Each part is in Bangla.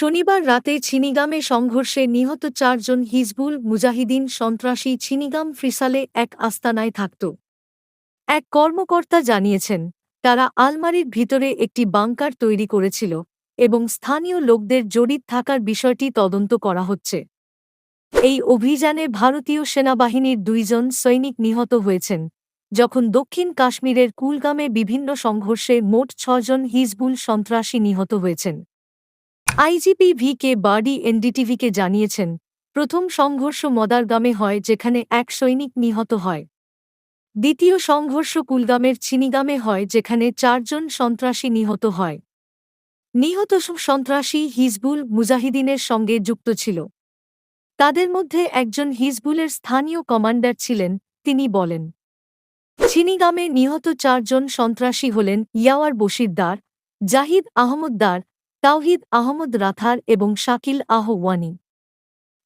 শনিবার রাতে ছিনিগামে সংঘর্ষে নিহত ৪ জন হিজবুল মুজাহিদিন সন্ত্রাসী ছিনিগাম ফ্রিসালে এক আস্তানায় থাকত। এক কর্মকর্তা জানিয়েছেন, তারা আলমারির ভিতরে একটি বাংকার তৈরি করেছিল এবং স্থানীয় লোকদের জড়িত থাকার বিষয়টি তদন্ত করা হচ্ছে। এই অভিযানে ভারতীয় সেনাবাহিনীর ২ জন সৈনিক নিহত হয়েছেন, যখন দক্ষিণ কাশ্মীরের কুলগামে বিভিন্ন সংঘর্ষে মোট ৬ জন হিজবুল সন্ত্রাসী নিহত হয়েছেন। আইজিপি ভি কে বার্ডি এনডিটিভিকে জানিয়েছেন, প্রথম সংঘর্ষ মদারগামে হয় যেখানে এক সৈনিক নিহত হয়। দ্বিতীয় সংঘর্ষ কুলগামের ছিনিগামে হয় যেখানে ৪ জন সন্ত্রাসী নিহত হয়। নিহত সন্ত্রাসী হিজবুল মুজাহিদিনের সঙ্গে যুক্ত ছিল। তাদের মধ্যে একজন হিজবুলের স্থানীয় কমান্ডার ছিলেন, তিনি বলেন। ছিনিগামে নিহত ৪ জন সন্ত্রাসী হলেন ইয়াওয়ার বশির দার, জাহিদ আহমদ দার, তাওহিদ আহমদ রাথার এবং শাকিল আহওয়ানি।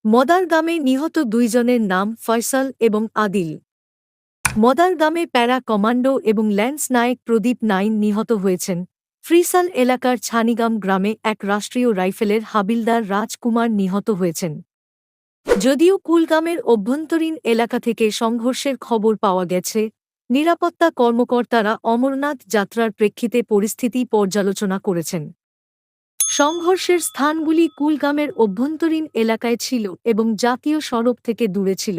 মদারগামে নিহত ২ জনের নাম ফয়সাল এবং আদিল। মদারগামে প্যারা কমান্ডো এবং ল্যান্স নায়েক প্রদীপ নাইন নিহত হয়েছেন। ফ্রিসাল এলাকার ছানিগাম গ্রামে এক রাষ্ট্রীয় রাইফেলের হাবিলদার রাজকুমার নিহত হয়েছেন। যদিও কুলগামের অভ্যন্তরীণ এলাকা থেকে সংঘর্ষের খবর পাওয়া গেছে, নিরাপত্তা কর্মকর্তারা অমরনাথ যাত্রার প্রেক্ষিতে পরিস্থিতি পর্যালোচনা করেছেন। সংঘর্ষের স্থানগুলি কুলগামের অভ্যন্তরীণ এলাকায় ছিল এবং জাতীয় সড়ক থেকে দূরে ছিল।